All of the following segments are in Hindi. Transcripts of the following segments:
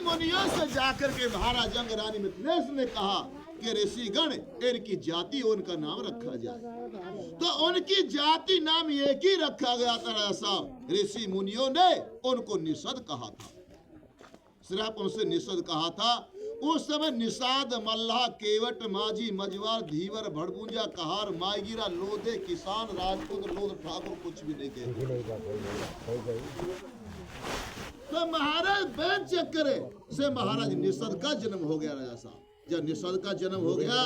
मुनियों से जाकर के महाराज अंग रानी मिथिलेश ने कहा कि ऋषिगण इनकी जाति उनका नाम रखा जाए। तो उनकी जाति नाम एक ही रखा गया था राजा साहब। ऋषि मुनियों ने उनको निषद कहा था, सिर्फ उनसे निषद कहा था। उस समय निषाद, मल्लाह, केवट, माझी, मजवार, धीवर, भड़बूंजा, कहार, माईगिरा, लोधे, किसान, राजपूत, लोध, ठाकुर कुछ भी नहीं कहते। तो महाराज बैन चक्कर से महाराज निषद का जन्म हो गया राजा साहब। जब निषद का जन्म हो गया,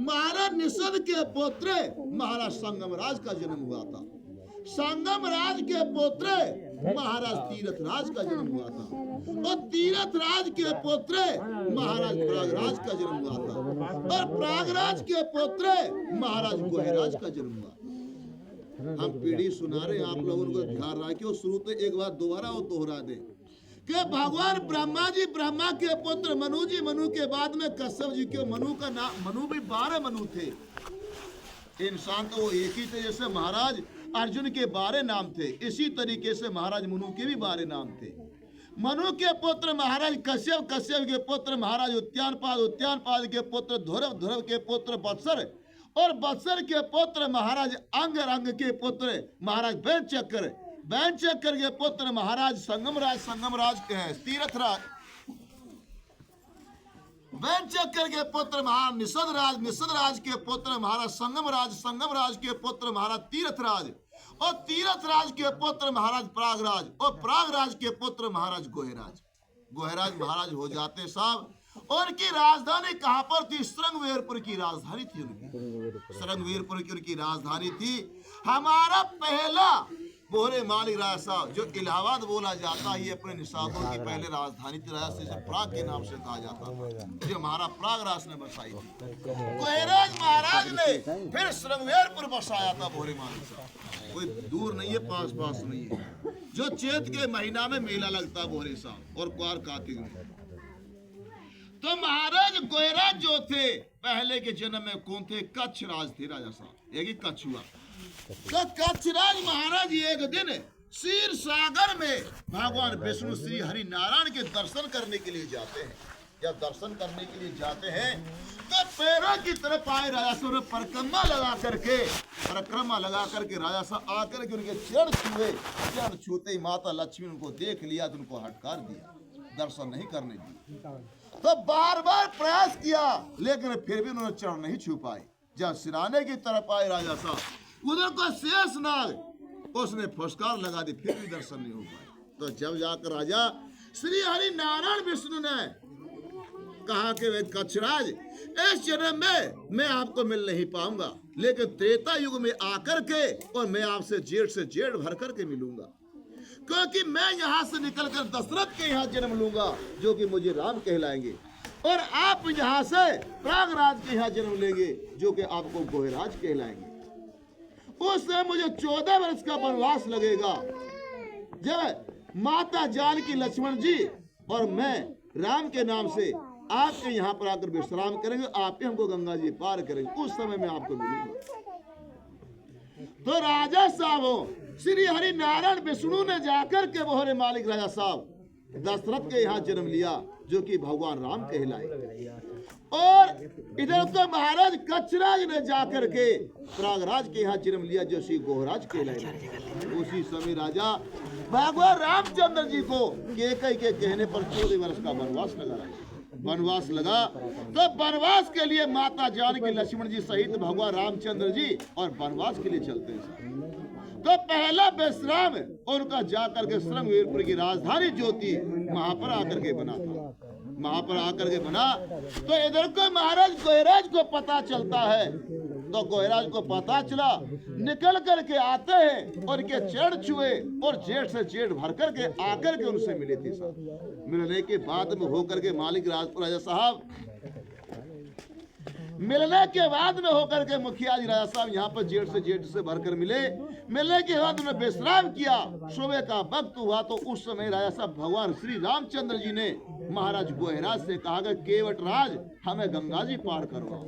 महाराज निषद के पुत्र महाराज संगमराज का जन्म हुआ था। संगमराज के पुत्र महाराज तीर्थराज का जन्म हुआ था और तीर्थराज के पुत्र महाराज प्रयागराज का जन्म हुआ था और प्रयागराज के पुत्र महाराज गोहराज का जन्म हुआ। हम पीढ़ी सुना रहे हैं, आप लोगों को ध्यान रखिए और शुरू से एक बार दोबारा और दोहरा दे कि भगवान ब्रह्मा जी ब्रह्मा के पुत्र मनु जी, मनु के बाद में कश्यप जी के मनु का नाम, मनु भी 12 मनु थे। इंसान तो वो एक ही थे, जैसे महाराज अर्जुन के 12 नाम थे, इसी तरीके से महाराज मनु के भी 12 नाम थे। मनु के पुत्र महाराज कश्यप, कश्यप के पुत्र महाराज उत्यानपाद, उत्यानपाद के पुत्र ध्रुव, ध्रुव के पुत्र बत्सर और बत्सर के पुत्र महाराज अंग, अंग के पुत्र महाराज बैनचक्र, बैनचक्र के पुत्र महाराज संगमराज, संगमराज के हैं तीर्थराज, बैनचक्र के पुत्र महाराज निषदराज, निषदराज के पुत्र महाराज संगमराज, संगमराज के पुत्र महाराज तीर्थराज और तीर्थराज के पुत्र महाराज प्रयागराज और प्रयागराज के पुत्र महाराज गोहराज। गोहराज महाराज हो जाते साहब। उनकी राजधानी कहाँ पर थी? श्रृंगवेरपुर की राजधानी थी उनकी, श्रृंगवेरपुर की उनकी राजधानी थी। हमारा पहला बोहरे मालिक राजा साहब जो इलाहाबाद बोला जाता है, ये अपने निषादों की पहले राजधानी थी, राजा से प्राग के नाम से कहा जाता था, जो हमारा प्रयागराज ने बसाई थी। गोहराज महाराज ने फिर श्रृंगवेरपुर बसाया था बोहरे मालिक साहब। कोई दूर नहीं है, पास पास नहीं है। जो चैत के महीना में मेला लगता है बोहरे साहब और क्वार कार्तिक में। तो महाराज गोहराज जो थे पहले के जन्म में कौन थे? कच्छ राज थे राजा साहब, एक ही कच्छ हुआ। तो कच्छराज महाराज एक दिन क्षीर सागर में भगवान विष्णु श्री हरि नारायण के दर्शन करने के लिए जाते हैं। जब दर्शन करने के लिए जाते हैं तो पैरों की तरफ आए राजा साहब, परिक्रमा लगा करके राजा साहब आकर के उनके चरण छुए। चरण छूते ही माता लक्ष्मी उनको देख लिया तो उनको हटकार दिया, दर्शन नहीं करने दिया। तो बार बार प्रयास किया लेकिन फिर भी उन्होंने चरण नहीं छू पाए। जब सिराने की तरफ आए राजा साहब, उधर को शेष नाग उसने फुसकार लगा दी, फिर भी दर्शन नहीं हो पाए। तो जब जाकर राजा श्री हरि नारायण विष्णु ने कहा कि वे कच्छराज इस जन्म में मैं आपको मिल नहीं पाऊंगा, लेकिन त्रेता युग में आकर के और मैं आपसे जेठ से जेठ भर करके मिलूंगा, क्योंकि मैं यहाँ से निकलकर दशरथ के यहाँ जन्म लूंगा जो कि मुझे राम कहलाएंगे, और आप यहाँ से प्रयागराज के यहाँ जन्म लेंगे जो कि आपको गोहराज कहलाएंगे। उससे मुझे 14 वर्ष का वनवास लगेगा। जब माता जानकी, लक्ष्मण जी और मैं राम के नाम से आपके यहाँ पर आकर विश्राम करेंगे, आप ही हमको गंगा जी पार करेंगे, उस समय मैं आपको मिलूंगा। तो राजा साहब श्री हरि नारायण विष्णु ने जाकर के बोहरे मालिक राजा साहब दशरथ के यहाँ जन्म लिया जो कि भगवान राम कहलाए। और इधर तो महाराज कच्छराज ने जाकर के प्रयागराज के यहाँ जन्म लिया जो श्री गोहराज कहलाए। उसी समय राजा भगवान रामचंद्र जी को कैकेयी के कहने पर 14 वर्ष का वनवास लगा। तो वनवास के लिए माता जानकी, लक्ष्मण जी सहित भगवान रामचंद्र जी और वनवास के लिए चलते हैं। तो पहला विश्राम उनका जाकर के श्रृंगवेरपुर की राजधानी जो थी वहां पर आकर के बना था, वहां पर आकर के बना। तो इधर को महाराज गोहराज को पता चलता है, तो गोहराज को पता चला, निकल करके आते हैं और इनके चरण छुए और जेठ से जेठ भर करके आकर के उनसे मिले थे। मिलने के बाद में होकर के मालिक राजा साहब, मिलने के बाद में होकर के मुखिया जी राजा साहब यहाँ पर जेठ से भरकर मिले। मिलने के बाद उन्होंने विश्राम किया, सुबह का वक्त हुआ। तो उस समय राजा साहब भगवान श्री रामचंद्र जी ने महाराज गोहराज से कहा कि केवट राज हमें गंगा जी पार करवाओ,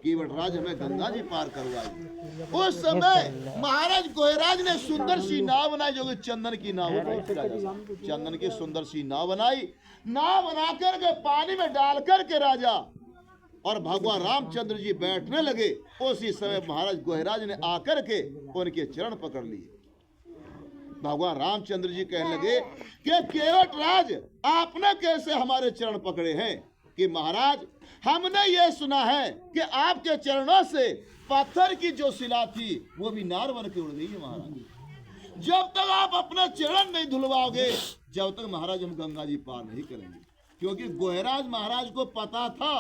केवट राज हमें गंगा जी पार करवाई। उस समय महाराज गोहराज ने सुंदर सी नाव बनाई, जो कि चंदन की नाव होती थी राजा साहब। चंदन की सुंदर सी नाव बनाई, नाव बना करके पानी में डाल करके राजा और भगवान रामचंद्र जी बैठने लगे। उसी समय महाराज गोहराज ने आकर के उनके चरण पकड़ लिए। भगवान रामचंद्र जी कहने लगे कि केवट राज, आपने कैसे हमारे चरण पकड़े हैं? कि महाराज, हमने ये सुना है कि आपके चरणों से पत्थर की जो शिला थी वो भी नार बन के उड़ गई है महाराज। जब तक आप अपना चरण नहीं धुलवाओगे, जब तक महाराज हम गंगा जी पार नहीं करेंगे। क्योंकि गोहराज महाराज को पता था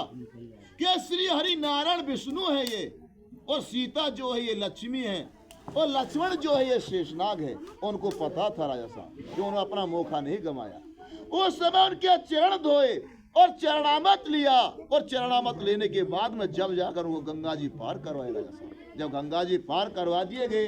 कि श्री हरि नारायण विष्णु है ये, और सीता जो है ये लक्ष्मी है, और लक्ष्मण जो है ये शेषनाग है। उनको पता था राजा साहब कि उन्होंने अपना मौका नहीं गंवाया। उस समय उनके चरण धोए और चरणामत लिया, और चरणामत लेने के बाद में जब जाकर वो गंगा जी पार करवाए राजा साहब। जब गंगा जी पार करवा दिए गए,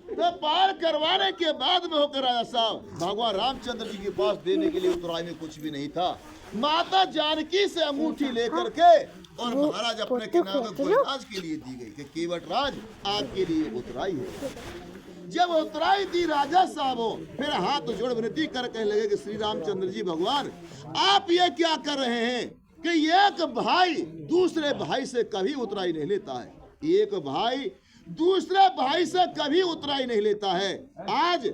तो पार करवाने के बाद में होकर राजा साहब भगवान रामचंद्र जी के पास देने के लिए उत्तराय में कुछ भी नहीं था। माता जानकी से अंगूठी लेकर के और महाराज अपने के नाम गोहराज के लिए दी गई कि केवट राज आपके लिए उत्तराई है। जब उत्तराई दी राजा साहब हो, फिर हाथ जोड़ विनती कर कहने लगे कि श्री रामचंद्र जी भगवान, आप ये क्या कर रहे हैं कि एक भाई दूसरे भाई से कभी उतराई नहीं लेता है। एक भाई दूसरे भाई से कभी उतराई नहीं लेता है। आज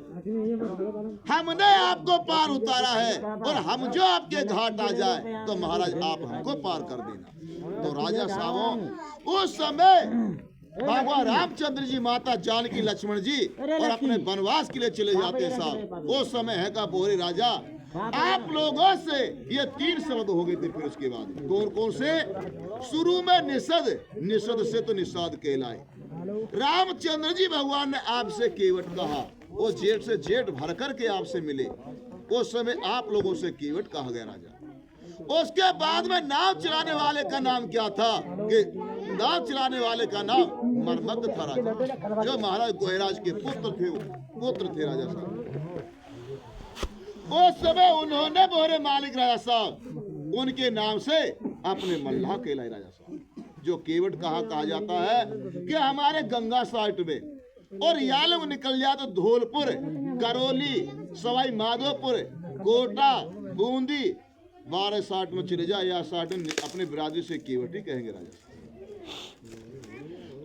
हमने आपको पार उतारा है, और हम जो आपके घाट आ जाए तो महाराज आप हमको पार कर देना। तो राजा साहब उस समय भगवान रामचंद्र जी, माता जानकी, लक्ष्मण जी और अपने वनवास के लिए चले जाते साहब। उस समय है का बोरे राजा, आप लोगों से ये 3 शब्द हो गए थे। फिर उसके बाद कौन कौन से? शुरू में निषद, निषद से तो निषाद कहलाए। रामचंद्र जी भगवान ने आपसे केवट कहा, वो जेठ से जेठ भर कर के आपसे मिले। उस समय आप लोगों से केवट कहा गया राजा। उसके बाद में नाव चलाने वाले का नाम क्या था? कि नाव चलाने वाले का नाम मर्मद था राजा, जो महाराज गोहराज के पुत्र थे राजा साहब। उस समय उन्होंने बोरे मालिक राजा साहब उनके नाम से अपने मल्लाह कहलाए राजा साहब। जो केवट कहा जाता है कि हमारे गंगा साइट में, और यहाँ लोग निकल जाए तो धौलपुर, करौली, सवाई माधोपुर, कोटा, बूंदी 12 साठ में चले जाए, या साठ में अपने बिरादरी से केवट ही कहेंगे राजा।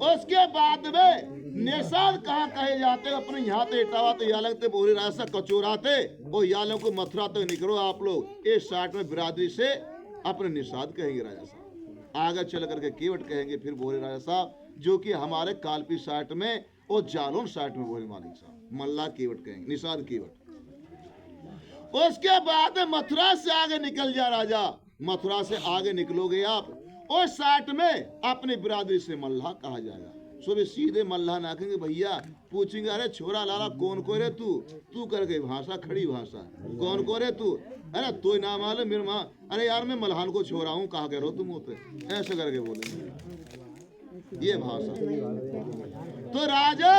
उसके बाद में निषाद कहाँ कहे जाते? अपने यहाँ तो इटावा तो या लगते बोरे राजा कचोराते, और या लोग को मथुरा तो निकलो आप लोग। इस साठ में बिरादरी से अपने निषाद कहेंगे राजा साहब। आगे चल करके केवट कहेंगे फिर बोरे राजा साहब, जो कि हमारे कालपी साठ में और जालौन साठ में बोरे मालिक साहब मल्ला केवट कहेंगे, निषाद केवट। उसके बाद मथुरा से आगे निकल जा राजा, मथुरा से आगे निकलोगे आप, और साठ में अपनी बिरादरी से मल्लाह कहा जाएगा। सुबह सीधे मल्लाह ना कहेंगे भैया, पूछेंगे अरे छोरा लाला कौन को रे तू कर गई भाषा, खड़ी भाषा, कौन को रे तू? अरे तो ना मालूम मेरे माँ, अरे यार मैं मल्हान को छोरा हूँ, कहा कह रहे हो तुम होते? ऐसे करके बोले ये भाषा। तो राजा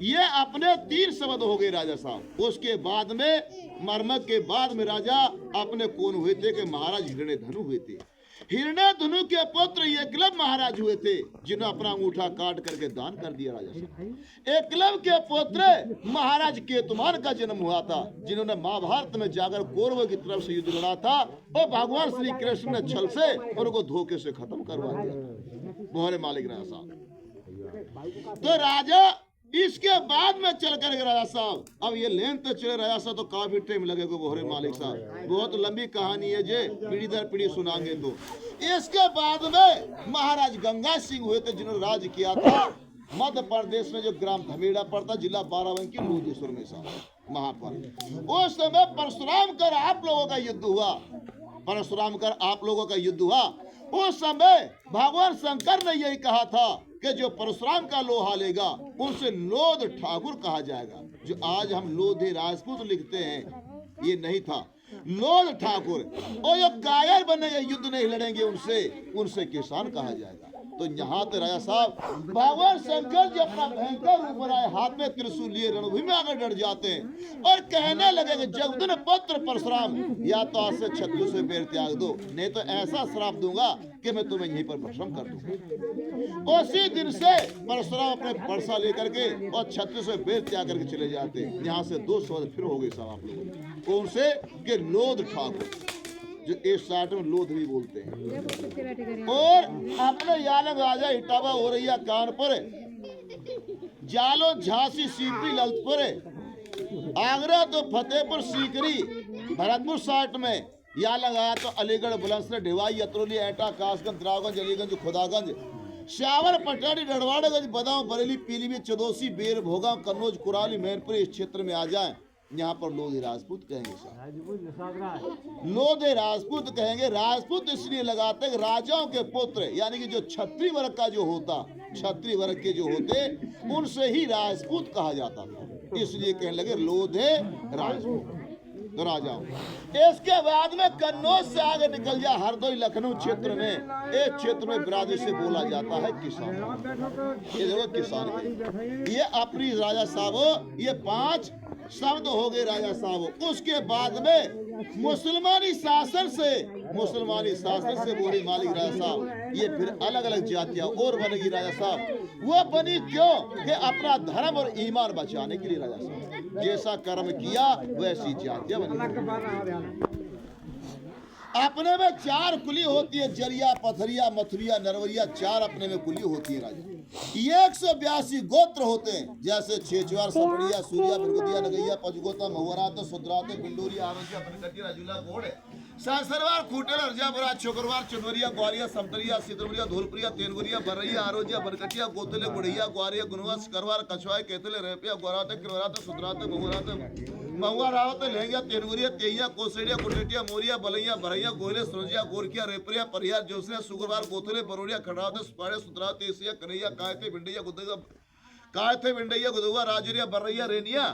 ये अपने 3 शब्द हो गए राजा साहब। उसके बाद में मर्मक के बाद में राजा अपने कौन हुए थे कि महाराज हिरण्यधनु हुए थे। हिरण्यधनु के पुत्र एकलव महाराज हुए थे, जिन्होंने अपना अंगूठा काट करके दान कर दिया राजा साहब। एकलव के पुत्र महाराज केतुमान का जन्म हुआ था, जिन्होंने महाभारत में जाकर कौरवों की तरफ से युद्ध लड़ा था, और भगवान श्री कृष्ण ने छल से उनको धोखे से खत्म करवा दिया बोहरे मालिक राजा साहब। तो राजा इसके बाद में चल कर राजा साहब, अब ये लेन तो चले राजा साहब तो काफी टाइम लगेगा बोहरे मालिक साहब, बहुत लंबी कहानी है जे, पीढ़ी दर पीढ़ी सुनाएंगे। तो इसके बाद में महाराज गंगा सिंह हुए थे, जिन्होंने राज किया था मध्य प्रदेश में, जो ग्राम धमेड़ा पड़ता, जिला बाराबंकी लुधियाना में साहब महापल। उस समय परशुराम कर आप लोगों का युद्ध हुआ, परशुराम कर आप लोगों का युद्ध हुआ। उस समय भगवान शंकर ने यही कहा था कि जो परशुराम का लोहा लेगा उनसे लोध ठाकुर कहा जाएगा। जो आज हम लोधे राजपूत लिखते हैं, ये नहीं था, लोध ठाकुर। और जो कायर बने युद्ध नहीं लड़ेंगे उनसे किसान कहा जाएगा। तो यहाँ तो राजा साहब भगवान शंकर जी अपना भयंकर रूप बनाए, हाथ में त्रिशूल लिए रणभूमि में आकर डट जाते हैं और कहने लगे कि जगदन पुत्र परशुराम, या तो आज से 36 बेर त्याग दो, नहीं तो ऐसा श्राप दूंगा कि मैं तुम्हें यहीं पर भस्म कर दूंगा। उसी दिन से परशुराम अपने परसा लेकर के और 36 बेर त्याग करके चले जाते। यहाँ से 2 शब्द फिर हो गए साहब आप लोगों, कौन से कि लोध ठाकुर, जो इस साइड में लोध भी बोलते हैं, और अपने यालंग राजा इटावा हो रही है कानपुर, जालो झांसी सीपी ललितपुर, आगरा तो फतेहपुर सीकरी, भरतपुर साइड में यालंग आया तो अलीगढ़ बुलंदशहर ढिवाई अतरौली एटा कासगंज द्रावगंज अलीगंज खुदागंज श्यावर पटाड़ी डड़वाड़गंज बदाऊं बरेली पीलीभीत चदोसी बेर भोगांव कन्नौज कुराली मैनपुरी इस क्षेत्र में आ जाएं। यहाँ पर लोधे राजपूत कहेंगे साहब, लोधे राजपूत कहेंगे। राजपूत इसलिए लगाते हैं राजाओं के पुत्र, यानी कि जो क्षत्रिय वर्ग का जो होता, क्षत्रिय वर्ग के जो होते उनसे ही राजपूत कहा जाता था, इसलिए कहने लगे लोधे राजपूत तो राजाओं। इसके बाद में कन्नौज से आगे निकल जा हरदोई लखनऊ क्षेत्र में, एक क्षेत्र में बिरादरी से बोला जाता है किसान। ये देखो किसान, ये अपनी राजा साहब, ये 5 शब्द हो गए राजा साहब। उसके बाद में मुसलमानी शासन से बोली मालिक राजा साहब, ये फिर अलग अलग जातियां और बनेगी राजा साहब। वो बनी क्यों कि अपना धर्म और ईमान बचाने के लिए राजा साहब, जैसा कर्म किया वैसी जातियां बनी। अपने में 4 कुली होती है, जरिया पथरिया मथुरिया नरवरिया, 4 अपने में कुली होती है राजा। 182 गोत्र होते हैं, जैसे छेचवार सपड़िया सूर्या बिरगुदिया नगैया पचगोता महुरात सुद्राते बिंडोरिया आरोजिया बनकटिया राजुला घोड़े सांसरवार खूटेल अर्जापुरा छोकरवार चंदवरिया ग्वालिया समतरिया सिद्धपुरिया धौलपुरिया तेनगुरिया बरैया आरोजिया बनकटिया गोतले गुड़िया ग्वारिया गुनवा करवार कछवाए केतले रेपिया गोराते किरवराते सुद्राते महुराते महुआ रावत लहंगिया तेनगुरिया तेइया कोसड़िया कुटेटिया मोरिया बलैया भरैया गोहले सुरजिया गोरकिया रेपरिया परिया जोसरिया शुक्रवार गोतले बरोड़िया खड़ावते सुपाड़े सुतराते एसिया कन्हैया कायते बिंडिया गुदगा कायते बिंडिया गुदगा राजरिया बरैया रेनिया,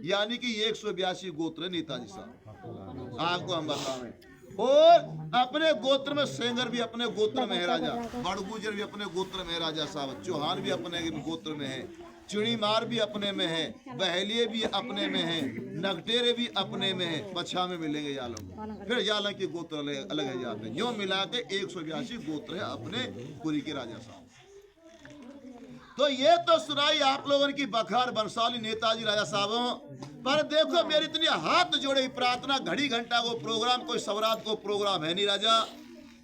यानी कि 182 गोत्र नेताजी साहब आपको हम बताएं। और अपने गोत्र में सेंगर भी अपने गोत्र में है राजा, बड़गुजर भी अपने गोत्र में है राजा साहब, चौहान भी अपने गोत्र में है, चिड़ी मार भी अपने में है, बहेलिए भी अपने में है, नगटेरे भी अपने में है, पछा में मिलेंगे जालों, फिर जालों के गोत्र अलग है जाते हैं। जो मिला के 182 गोत्र है अपने पुरी के राजा साहब। तो ये तो सुनाई आप लोगों की बखार बंसाली नेताजी राजा साहबों, पर देखो मेरी इतनी हाथ जोड़े प्रार्थना, घड़ी घंटा को प्रोग्राम, कोई सवरात को प्रोग्राम है नहीं राजा,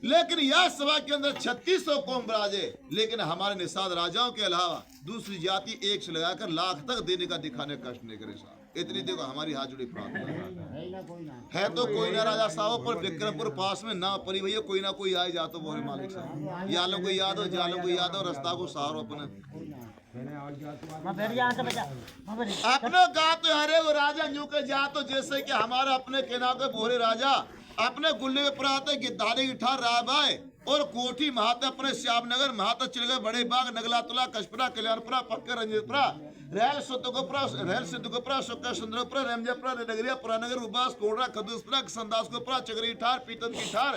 लेकिन यह सभा के अंदर 3600 कौम बराजे, लेकिन हमारे निषाद राजाओं के अलावा दूसरी जाति एक से लगाकर लाख तक देने का दिखाने का कष्ट नहीं करे साहब। इतनी देखो हमारी हाथ जुड़ी प्रार्थना है तो कोई ना राजा साहब, पर विक्रमपुर पास में ना परी भैया कोई ना कोई आए जातो बोले मालिक साहब, यालों को याद हो जालों को याद हो, रास्ता को सहारो अपने गाते हरे वो राजा यूं के जातो, जैसे कि हमारा अपने केना के बोरे राजा अपने गुल्ले में प्राते गिद्धारी गिठार राबाए और कोठी महाते अपने श्यामनगर महाते चले गए बड़े बाग नगला तुला कशपुरा कल्याणपुरा पक्के रंजीतपुरा रेल सिद्धगोपुरा सुक्का सुंदरपुरा रेमजापुरा नगरिया पुरानगर उबास कोडरा खदूसपुरा संदासपुरा चगरी ठार पीतन की ठार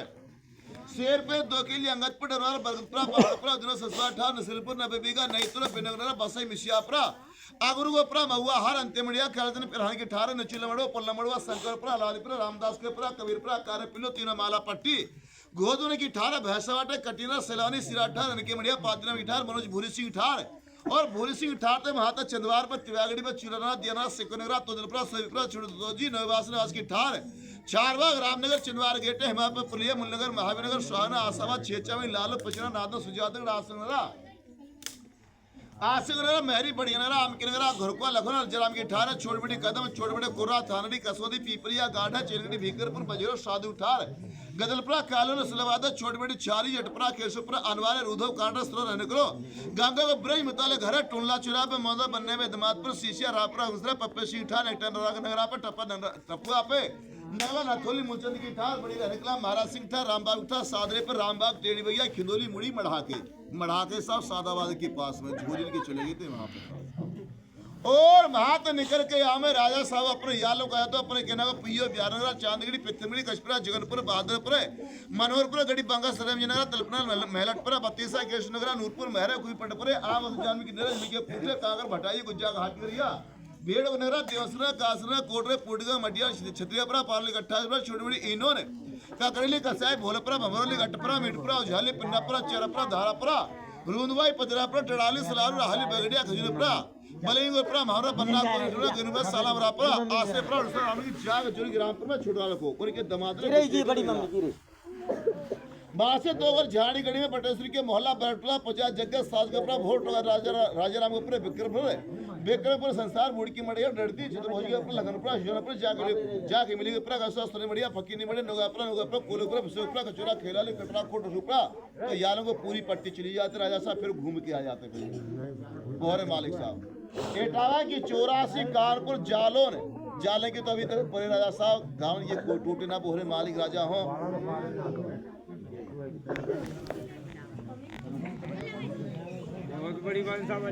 शेर पे 2 किली अंगतपुर डरवार बरगपुरा बरगपुरा दिनो ससवा ठार नसिलपुर नबेबीगा नईतुरा बिनगरा बसई मिशियापुरा आगुरुगोपुरा महुआ हर अंत्यमड़िया खरदन पिरहान की ठार नचिलमड़ो पल्लमड़वा शंकरपुरा लालीपुरा रामदास के पुरा कबीरपुरा कारपिलो तीन माला पट्टी गोदुन की ठार भैंसवाटे कटीना सेलानी सिराठार अनके मड़िया पादना की ठार मनोज भूरी सिंह ठार और भूरी सिंह ठार ते महाता चंदवार पर तिवागड़ी पर चिरना दियाना सिकोनगरा तुदलपुरा सविपुरा छुड़दोजी नववासनास की ठार चारबाग रामनगर चिंदवार गेटे हिमापुर पुलिया मुलनगर महावीरनगर सुहाना आसाबाद छेचावी लाल पचना नादो सुजातगढ़ आसनगरा आसनगरा मेहरी बढ़ियानगरा आमकीनगरा घुरकुआ लखनऊ जराम की ठार छोड़बड़ी कदम छोड़बड़े कुर्रा थानड़ी कसवदी पीपरिया गाढ़ा चिरगड़ी भीकरपुर बजेरो साधु ठार गदलपुरा कालोन सलवादा छोड़बड़ी चारी जटपुरा केशवपुरा अनवारे रुधव कांडा सरो रहनकरो गंगा को ब्रज मुताले घर टुनला चुरा पे मौदा बनने में दमादपुर सीसिया रापरा उसरा पप्पे सिंह ठार नेक्टर नगरा पे टप्पा पे नगला नथोली मुलचंद की ठार बड़ी रहनकला महाराज सिंह ठार रामबाग ठार सादरे पर रामबाग टेढ़ी भैया खिंदोली मुड़ी मढ़ाके साहब सादाबाद के पास में झोरी के चले गए थे वहां पे। और वहां तो निकल के यहाँ में राजा साहब अपने यालों का तो अपने कहना का पियो ब्यानगरा चांदगढ़ी पिथमड़ी कशपुरा जगनपुर बहादुरपुर मनोहरपुर गढ़ी बंगा सरमजनगरा तलपना महलटपुरा बत्तीसा कृष्णनगरा नूरपुर महरा कुई पटपुरे आम जान की नरज मिके पूछे कागर भटाई गुज्जा घाट करिया भेड़ नगरा देवसरा कासरा कोटरे पुडगा मटिया छत्रियापुरा पार्ली अट्ठाईसपुरा छोटी इन्होंने काकरेली कसाई भोलपुरा भमरोली गटपुरा मिटपुरा उझाली पिन्नापुरा चेरपुरा धारापुरा रूंदवाई पजरापुरा टड़ाली सलारू राहली बगड़िया खजूरपुरा बलिंगपुरा महारा पन्ना कोटरा गनुबा सालावरापुरा आसेपुरा उड़सा राम की जाग जोरी ग्रामपुर में छोटा को उनके दमाद की बड़ी मम्मी की रे वहां से दो घर झाड़ी गढ़ी में पटेश्वरी के मोहल्ला बरटला 50 जगह सासगपुरा भोट राजा राम के विक्रमपुर संसार मुड़की मड़िया डरती छत्रभोज के ऊपर लगनपुरा शिवनपुर जाके मिली के पूरा सोनी मड़िया फक्की नहीं मड़े नोगापुरा कोलपुरा विश्वपुरा कचोरा खेलाली कटरा कोट रुपरा तो यारों को पूरी पट्टी चली जाते राजा साहब फिर घूम के आ जाते बोहरे मालिक साहब एटावा की 84 कानपुर जालोन जाले के तो अभी तक बड़े राजा साहब गाँव ये टूटे ना बोहरे मालिक राजा हो बहुत बड़ी बात साहब